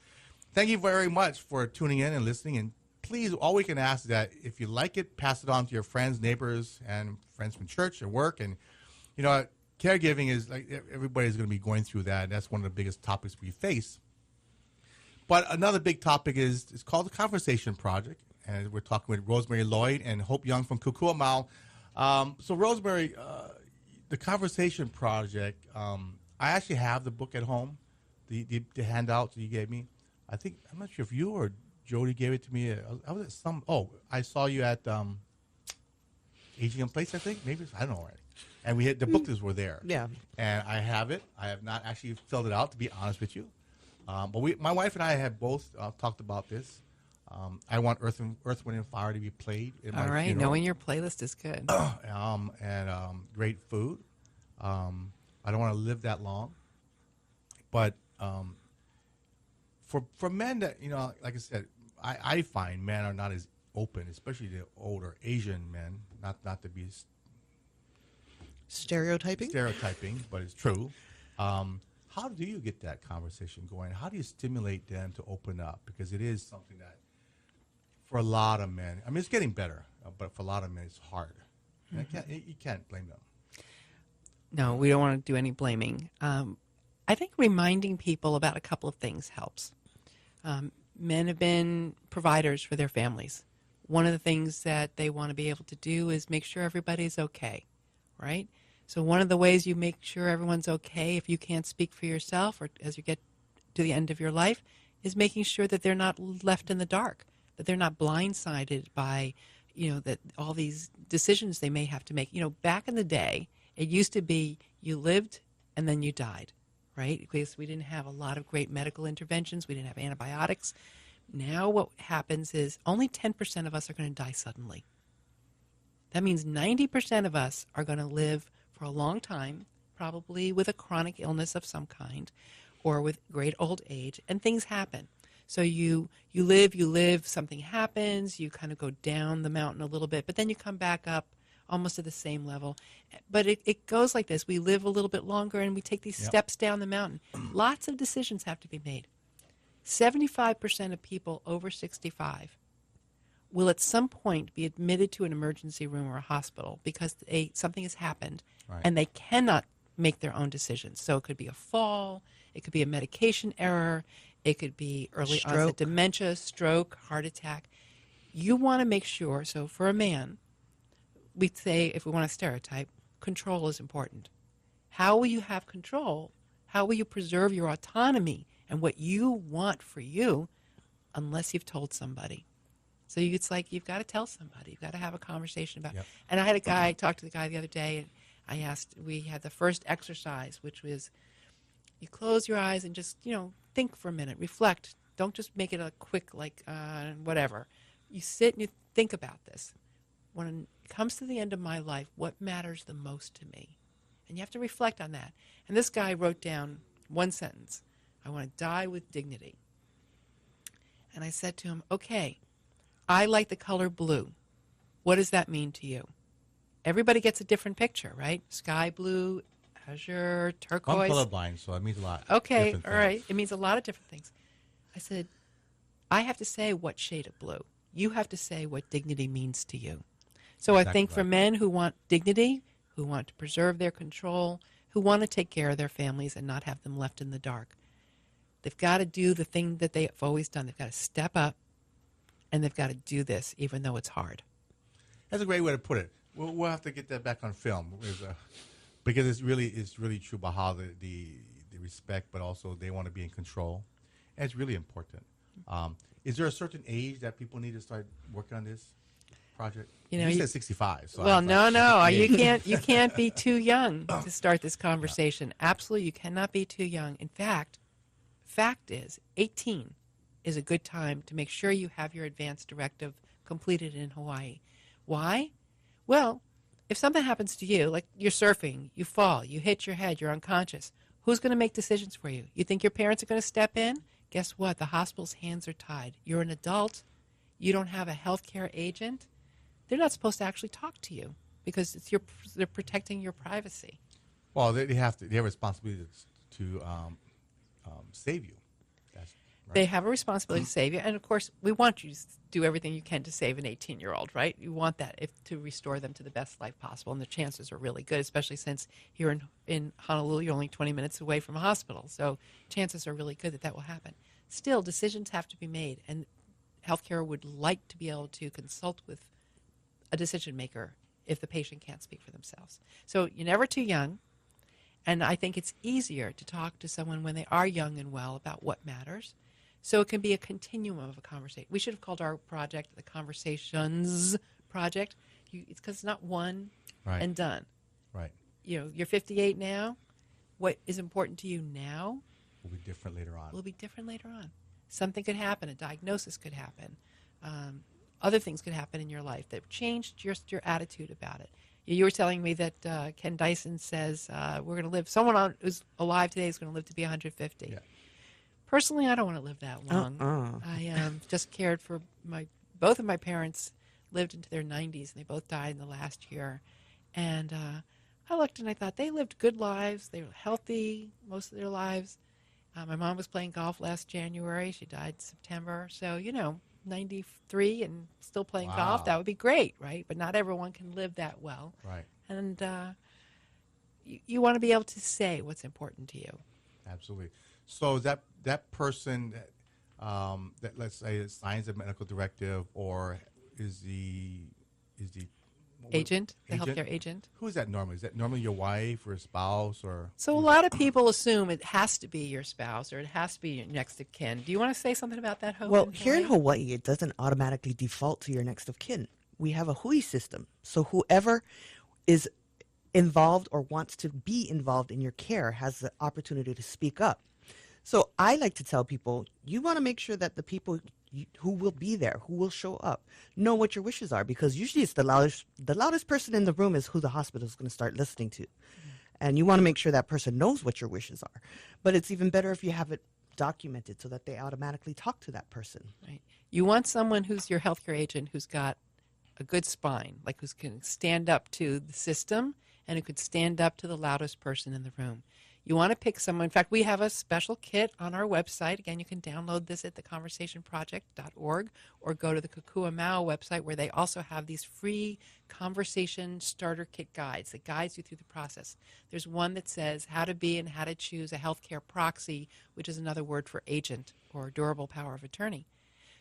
thank you very much for tuning in and listening. And please, all we can ask is that if you like it, pass it on to your friends, neighbors, and friends from church and work. And, caregiving is like everybody's going to be going through that. And that's one of the biggest topics we face. But another big topic is called the Conversation Project. And we're talking with Rosemary Lloyd and Hope Young from Kukuamau. So, Rosemary, the Conversation Project, I actually have the book at home, the handout that you gave me. I'm not sure if you or Jody gave it to me. I was at I saw you at Aging in Place, I think. Maybe, I don't know. Right? And the booklets were there. Yeah. And I have it. I have not actually filled it out, to be honest with you. But my wife and I have both talked about this. I want Earth, Wind, and Fire to be played. All right. funeral. Knowing your playlist is good. And great food. I don't want to live that long. But for men that, like I said, I find men are not as open, especially the older Asian men, not to be stereotyping, but it's true. How do you get that conversation going? How do you stimulate them to open up? Because it is something that, for a lot of men, I mean, it's getting better, but for a lot of men, it's hard. And you can't blame them. No, we don't want to do any blaming. I think reminding people about a couple of things helps. Men have been providers for their families. One of the things that they want to be able to do is make sure everybody's okay, right? So one of the ways you make sure everyone's okay, if you can't speak for yourself or as you get to the end of your life, is making sure that they're not left in the dark, that they're not blindsided by, that all these decisions they may have to make. Back in the day, it used to be you lived and then you died, right? Because we didn't have a lot of great medical interventions. We didn't have antibiotics. Now what happens is only 10% of us are going to die suddenly. That means 90% of us are going to live for a long time, probably with a chronic illness of some kind or with great old age, and things happen. So you live, something happens, you kind of go down the mountain a little bit, but then you come back up almost at the same level. But it goes like this. We live a little bit longer and we take these steps down the mountain. Lots of decisions have to be made. 75% of people over 65 will at some point be admitted to an emergency room or a hospital because something has happened and they cannot make their own decisions. So it could be a fall, it could be a medication error, it could be early onset dementia, stroke, heart attack. You want to make sure, so for a man, we'd say, if we want to stereotype, control is important. How will you have control? How will you preserve your autonomy and what you want for you unless you've told somebody? So it's like you've got to tell somebody. You've got to have a conversation about it. And I talked to the guy the other day, and we had the first exercise, which was you close your eyes and just, think for a minute, reflect. Don't just make it a quick, whatever. You sit and you think about this. When it comes to the end of my life, what matters the most to me? And you have to reflect on that. And this guy wrote down one sentence. I want to die with dignity. And I said to him, okay, I like the color blue. What does that mean to you? Everybody gets a different picture, right? Sky blue, azure, turquoise. I'm colorblind, so it means a lot. Okay, all right. It means a lot of different things. I said, I have to say what shade of blue. You have to say what dignity means to you. So I think for men who want dignity, who want to preserve their control, who want to take care of their families and not have them left in the dark, they've got to do the thing that they've always done. They've got to step up, and they've got to do this even though it's hard. That's a great way to put it. We'll have to get that back on film because it's really true about how the respect, but also they want to be in control. And it's really important. Is there a certain age that people need to start working on this project? You said 65. So well, no. You can't be too young to start this conversation. Yeah. Absolutely, you cannot be too young. In fact is 18 is a good time to make sure you have your advance directive completed in Hawaii. Why? Well, if something happens to you, like you're surfing, you fall, you hit your head, you're unconscious, who's going to make decisions for you? You think your parents are going to step in? Guess what? The hospital's hands are tied. You're an adult. You don't have a healthcare agent. They're not supposed to actually talk to you because they're protecting your privacy. Well, they have a responsibility to save you. Right. They have a responsibility to save you, and of course, we want you to do everything you can to save an 18-year-old, right? You want that to restore them to the best life possible, and the chances are really good, especially since here in Honolulu, you're only 20 minutes away from a hospital, so chances are really good that will happen. Still, decisions have to be made, and healthcare would like to be able to consult with a decision maker if the patient can't speak for themselves. So you're never too young, and I think it's easier to talk to someone when they are young and well about what matters. So it can be a continuum of a conversation. We should have called our project the Conversations Project. It's because it's not one and done. Right. You're 58 now. What is important to you now will be different later on. Something could happen. A diagnosis could happen. Other things could happen in your life that changed just your attitude about it. You were telling me that Ken Dyson says we're going to live. Someone who's alive today is going to live to be 150. Yeah. Personally, I don't want to live that long. I just cared for both of my parents lived into their 90s, and they both died in the last year. And I looked and I thought they lived good lives. They were healthy most of their lives. My mom was playing golf last January. She died in September. So, 93 and still playing golf, that would be great, right? But not everyone can live that well. Right. And you want to be able to say what's important to you. Absolutely. So that person that let's say signs a medical directive or is the agent, the healthcare agent. Who is that normally? Is that normally your wife or a spouse or? So a lot of people assume it has to be your spouse or it has to be your next of kin. Do you want to say something about that, Hope? Well, here in Hawaii, it doesn't automatically default to your next of kin. We have a hui system. So whoever is involved or wants to be involved in your care has the opportunity to speak up. So I like to tell people, you want to make sure that the people who will be there, who will show up, know what your wishes are, because usually it's the loudest person in the room is who the hospital is going to start listening to. And you want to make sure that person knows what your wishes are. But it's even better if you have it documented so that they automatically talk to that person. Right. You want someone who's your healthcare agent who's got a good spine, like who can stand up to the system and who could stand up to the loudest person in the room. You want to pick someone. In fact, we have a special kit on our website. Again, you can download this at theconversationproject.org or go to the Kokua Mau website where they also have these free conversation starter kit guides that guides you through the process. There's one that says how to be and how to choose a healthcare proxy, which is another word for agent or durable power of attorney.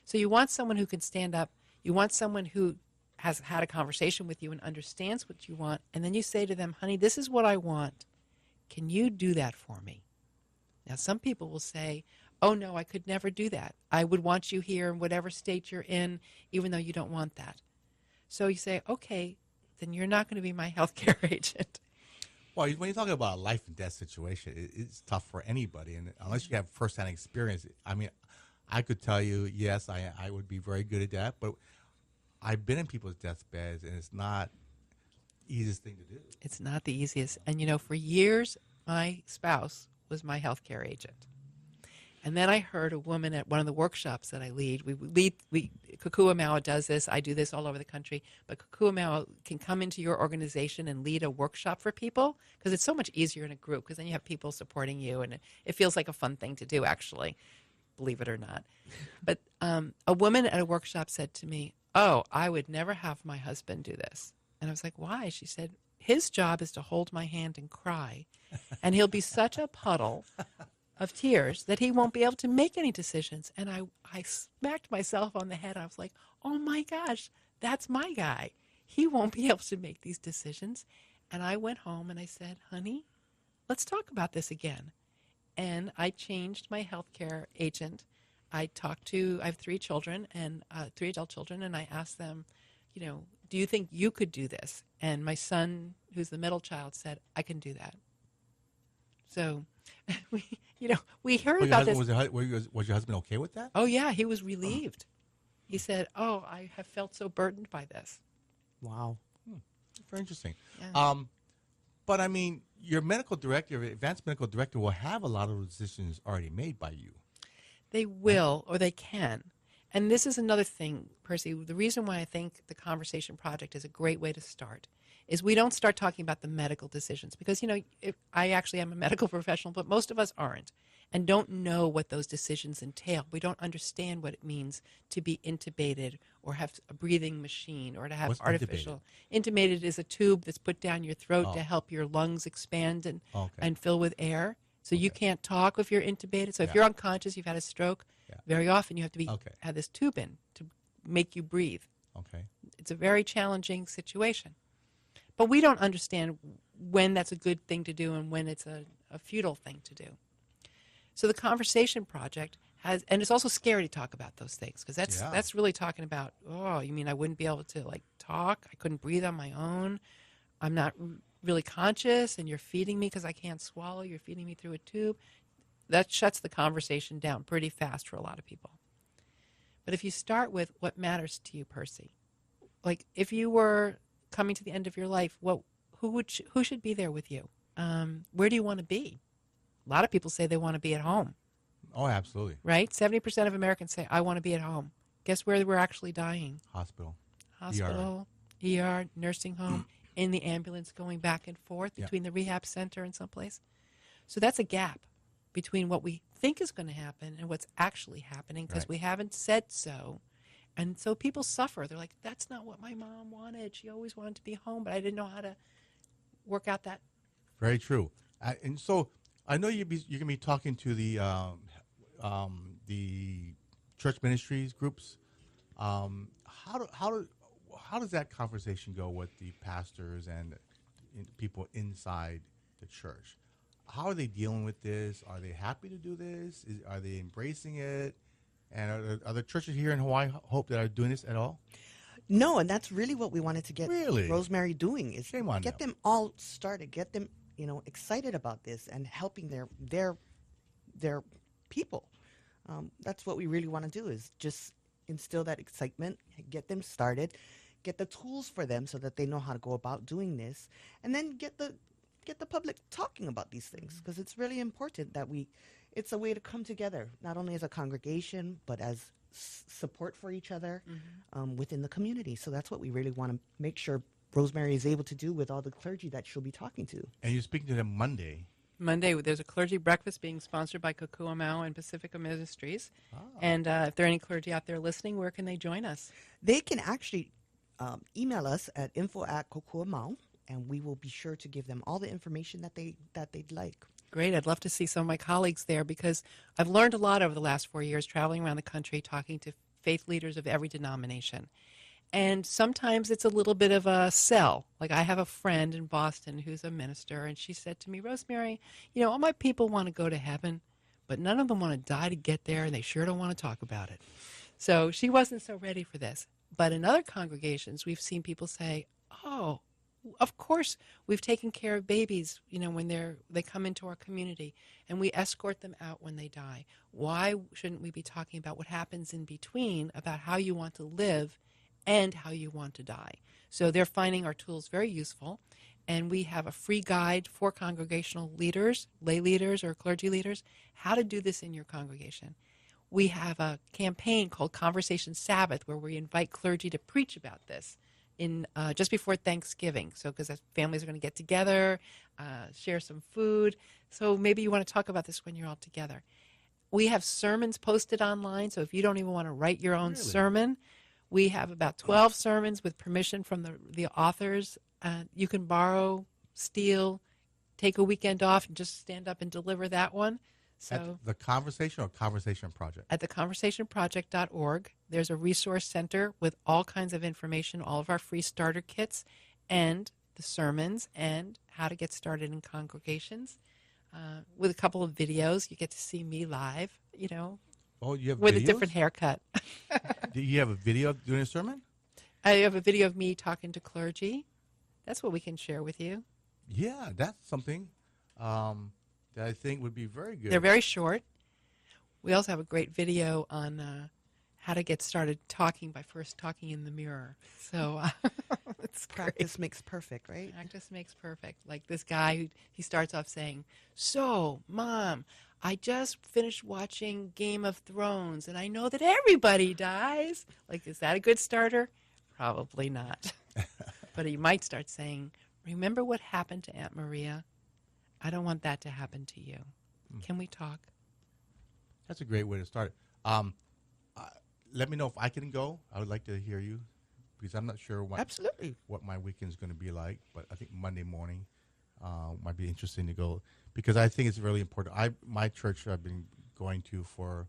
So you want someone who can stand up. You want someone who has had a conversation with you and understands what you want. And then you say to them, honey, this is what I want. Can you do that for me? Now, some people will say, oh, no, I could never do that. I would want you here in whatever state you're in, even though you don't want that. So you say, okay, then you're not going to be my healthcare agent. Well, when you're talking about a life and death situation, it's tough for anybody. And unless you have firsthand experience, I mean, I could tell you, yes, I would be very good at that. But I've been in people's deathbeds, and it's not easiest thing to do. It's not the easiest. And, for years, my spouse was my healthcare agent. And then I heard a woman at one of the workshops that I lead. Kokua Mau does this. I do this all over the country. But Kokua Mau can come into your organization and lead a workshop for people because it's so much easier in a group because then you have people supporting you. And it feels like a fun thing to do, actually, believe it or not. But a woman at a workshop said to me, oh, I would never have my husband do this. And I was like, why? She said, his job is to hold my hand and cry. And he'll be such a puddle of tears that he won't be able to make any decisions. And I smacked myself on the head. I was like, oh, my gosh, that's my guy. He won't be able to make these decisions. And I went home and I said, honey, let's talk about this again. And I changed my healthcare agent. I have 3 children and 3 adult children, and I asked them, do you think you could do this? And my son, who's the middle child, said, I can do that. So, we heard about this. Was your husband okay with that? Oh, yeah, he was relieved. He said, oh, I have felt so burdened by this. Wow. Very interesting. Yeah. But, I mean, your medical director, advanced medical director, will have a lot of decisions already made by you. They will, or they can. And this is another thing, Percy. The reason why I think the Conversation Project is a great way to start is we don't start talking about the medical decisions because, I actually am a medical professional, but most of us aren't and don't know what those decisions entail. We don't understand what it means to be intubated or have a breathing machine or to have artificial. Intubated is a tube that's put down your throat to help your lungs expand and fill with air. So you can't talk if you're intubated. So if you're unconscious, you've had a stroke, very often you have to have this tube in to make you breathe. Okay. It's a very challenging situation. But we don't understand when that's a good thing to do and when it's a futile thing to do. So the Conversation Project has, and it's also scary to talk about those things because that's really talking about, oh, you mean I wouldn't be able to talk? I couldn't breathe on my own? I'm not really conscious and you're feeding me because I can't swallow. You're feeding me through a tube. That shuts the conversation down pretty fast for a lot of people. But if you start with what matters to you, Percy, like if you were coming to the end of your life, who should be there with you? Where do you want to be? A lot of people say they want to be at home. Oh, absolutely. Right? 70% of Americans say, I want to be at home. Guess where we're actually dying? Hospital. ER, nursing home. in the ambulance going back and forth Yeah. between the rehab center and someplace. So that's a gap between what we think is going to happen and what's actually happening because Right. we haven't said so. And so people suffer. They're like, that's not what my mom wanted. She always wanted to be home, but I didn't know how to work out that. Very true. And so I know you're going to be talking to the church ministries groups. How does that conversation go with the pastors and people inside the church? How are they dealing with this? Are they happy to do this? Are they embracing it? And are there churches here in Hawaii, Hope, that are doing this at all? No, and that's really what we wanted to get Really? Rosemary doing is Shame on get them. them all started, get them, excited about this and helping their people. That's what we really want to do is just instill that excitement, get them started, get the tools for them so that they know how to go about doing this, and then get the public talking about these things because it's really important that it's a way to come together, not only as a congregation, but as support for each other within the community. So that's what we really want to make sure Rosemary is able to do with all the clergy that she'll be talking to. And you're speaking to them Monday. Monday, there's a clergy breakfast being sponsored by Kokuamau and Pacifica Ministries. And if there are any clergy out there listening, where can they join us? They can actually email us at info@kokuamau, and we will be sure to give them all the information that they'd like. Great. I'd love to see some of my colleagues there because I've learned a lot over the last 4 years traveling around the country talking to faith leaders of every denomination. And sometimes it's a little bit of a sell. Like I have a friend in Boston who's a minister, and she said to me, Rosemary, all my people want to go to heaven, but none of them want to die to get there, and they sure don't want to talk about it. So she wasn't so ready for this. But in other congregations, we've seen people say, oh, of course, we've taken care of babies, when they come into our community, and we escort them out when they die. Why shouldn't we be talking about what happens in between, about how you want to live and how you want to die? So they're finding our tools very useful, and we have a free guide for congregational leaders, lay leaders or clergy leaders, how to do this in your congregation. We have a campaign called Conversation Sabbath where we invite clergy to preach about this in just before Thanksgiving. So because families are going to get together, share some food. So maybe you want to talk about this when you're all together. We have sermons posted online, so if you don't even want to write your own sermon, we have about 12 sermons with permission from the authors. You can borrow, steal, take a weekend off, and just stand up and deliver that one. So At the Conversation or Conversation Project? At theconversationproject.org, there's a resource center with all kinds of information, all of our free starter kits, and the sermons, and how to get started in congregations. With a couple of videos, you get to see me live, Oh, you have with videos? a different haircut. Do you have a video of doing a sermon? I have a video of me talking to clergy. That's what we can share with you. Yeah, that's something that I think would be very good. They're very short. We also have a great video on how to get started talking by first talking in the mirror. So it's Practice makes perfect, right? Practice makes perfect. Like this guy, he starts off saying, so, Mom, I just finished watching Game of Thrones, and I know that everybody dies. Like, is that a good starter? Probably not. But he might start saying, remember what happened to Aunt Maria? I don't want that to happen to you. Can we talk? That's a great way to start it. Let me know if I can go. I would like to hear you because I'm not sure what my weekend's going to be like, but I think Monday morning might be interesting to go because I think it's really important. My church I've been going to for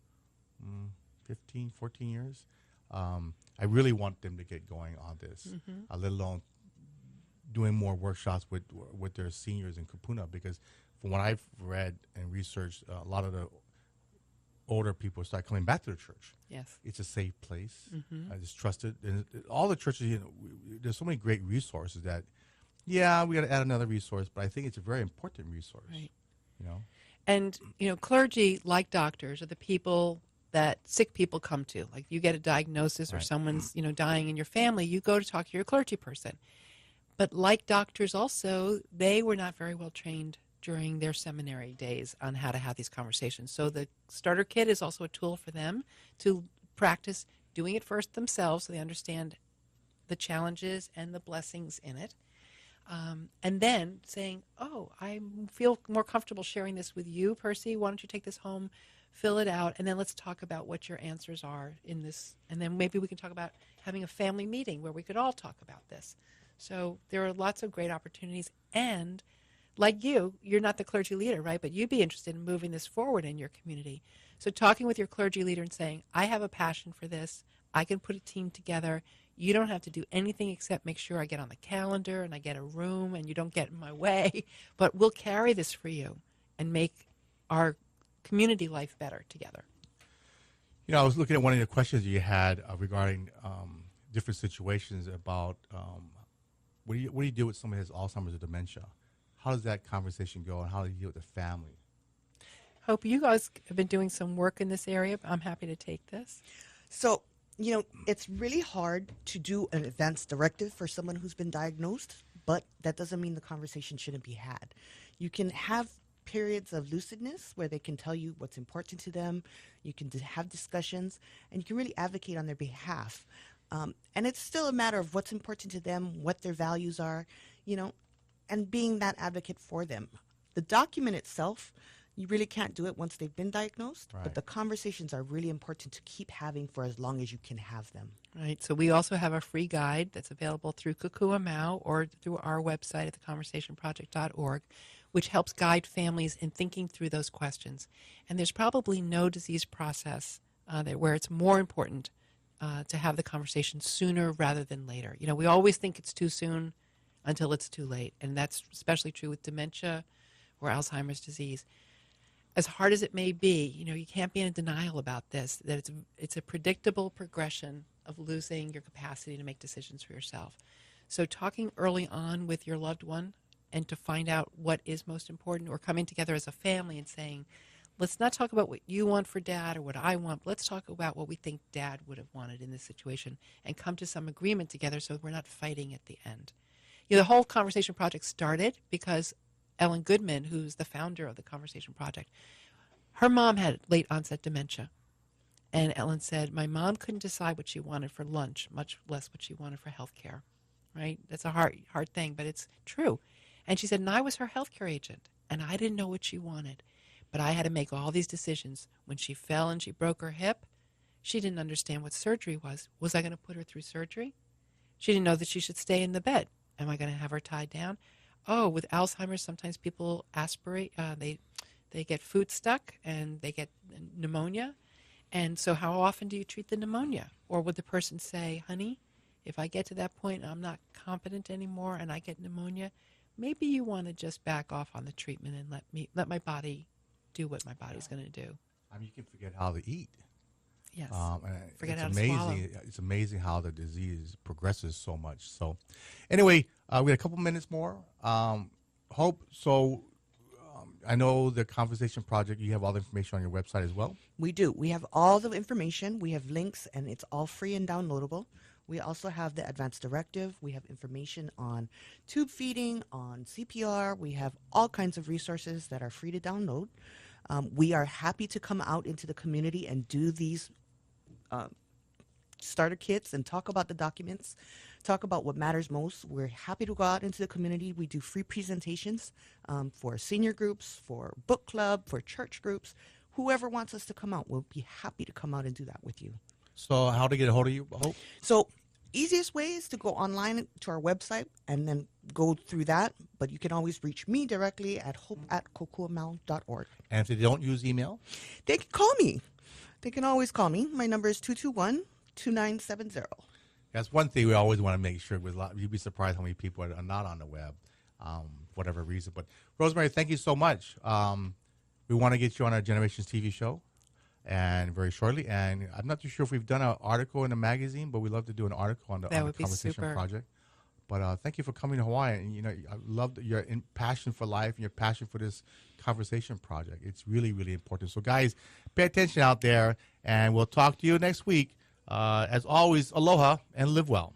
15, 14 years. I really want them to get going on this, let alone doing more workshops with their seniors in Kupuna, because from what I've read and researched, a lot of the older people start coming back to the church. Yes. It's a safe place. It's trusted. And all the churches, there's so many great resources that, we got to add another resource, but I think it's a very important resource. Right. And, clergy, like doctors, are the people that sick people come to. Like you get a diagnosis or someone's, dying in your family, you go to talk to your clergy person. But like doctors also, they were not very well trained during their seminary days on how to have these conversations. So the starter kit is also a tool for them to practice doing it first themselves so they understand the challenges and the blessings in it. And then saying, oh, I feel more comfortable sharing this with you, Percy. Why don't you take this home, fill it out, and then let's talk about what your answers are in this. And then maybe we can talk about having a family meeting where we could all talk about this. So there are lots of great opportunities. And like you're not the clergy leader, right? But you'd be interested in moving this forward in your community. So talking with your clergy leader and saying, I have a passion for this. I can put a team together. You don't have to do anything except make sure I get on the calendar and I get a room and you don't get in my way. But we'll carry this for you and make our community life better together. You know, I was looking at one of the questions you had regarding different situations about what do you do with someone who has Alzheimer's or dementia? How does that conversation go, and how do you deal with the family? Hope, you guys have been doing some work in this area. I'm happy to take this. So, it's really hard to do an advance directive for someone who's been diagnosed, but that doesn't mean the conversation shouldn't be had. You can have periods of lucidness where they can tell you what's important to them. You can have discussions, and you can really advocate on their behalf. And it's still a matter of what's important to them, what their values are, and being that advocate for them. The document itself, you really can't do it once they've been diagnosed, right. But the conversations are really important to keep having for as long as you can have them. Right. So we also have a free guide that's available through Kukua Mau or through our website at theconversationproject.org, which helps guide families in thinking through those questions. And there's probably no disease process where it's more important to have the conversation sooner rather than later. We always think it's too soon until it's too late, and that's especially true with dementia or Alzheimer's disease. As hard as it may be, you can't be in denial about this, that it's a predictable progression of losing your capacity to make decisions for yourself. So talking early on with your loved one and to find out what is most important, or coming together as a family and saying, let's not talk about what you want for Dad or what I want. Let's talk about what we think Dad would have wanted in this situation and come to some agreement together so we're not fighting at the end. The whole Conversation Project started because Ellen Goodman, who's the founder of the Conversation Project, her mom had late onset dementia. And Ellen said, my mom couldn't decide what she wanted for lunch, much less what she wanted for health care. Right? That's a hard thing, but it's true. And she said, and I was her health care agent, and I didn't know what she wanted. But I had to make all these decisions. When she fell and she broke her hip, she didn't understand what surgery was. Was I going to put her through surgery? She didn't know that she should stay in the bed. Am I going to have her tied down? Oh, with Alzheimer's, sometimes people aspirate. They get food stuck and they get pneumonia. And so how often do you treat the pneumonia? Or would the person say, honey, if I get to that point and I'm not competent anymore and I get pneumonia, maybe you want to just back off on the treatment and let my body do what my body's going to do. I mean, you can forget how to eat. Yes. Forget how to swallow. It's amazing how the disease progresses so much. So, anyway, we got a couple minutes more. Hope. So, I know the Conversation Project. You have all the information on your website as well. We do. We have all the information. We have links, and it's all free and downloadable. We also have the advance directive. We have information on tube feeding, on CPR. We have all kinds of resources that are free to download. We are happy to come out into the community and do these starter kits and talk about the documents, talk about what matters most. We're happy to go out into the community. We do free presentations for senior groups, for book club, for church groups. Whoever wants us to come out, we'll be happy to come out and do that with you. So how to get a hold of you, Hope? So easiest way is to go online to our website and then go through that. But you can always reach me directly at hope@kokuamau.org. And if they don't use email? They can call me. They can always call me. My number is 221-2970. That's one thing we always want to make sure. You'd be surprised how many people are not on the web, whatever reason. But Rosemary, thank you so much. We want to get you on our Generations TV show, and very shortly. And I'm not too sure if we've done an article in a magazine, but we'd love to do an article on the Conversation Project. But thank you for coming to Hawaii. And, I love your passion for life and your passion for this Conversation Project. It's really, really important. So, guys, pay attention out there, and we'll talk to you next week. As always, aloha and live well.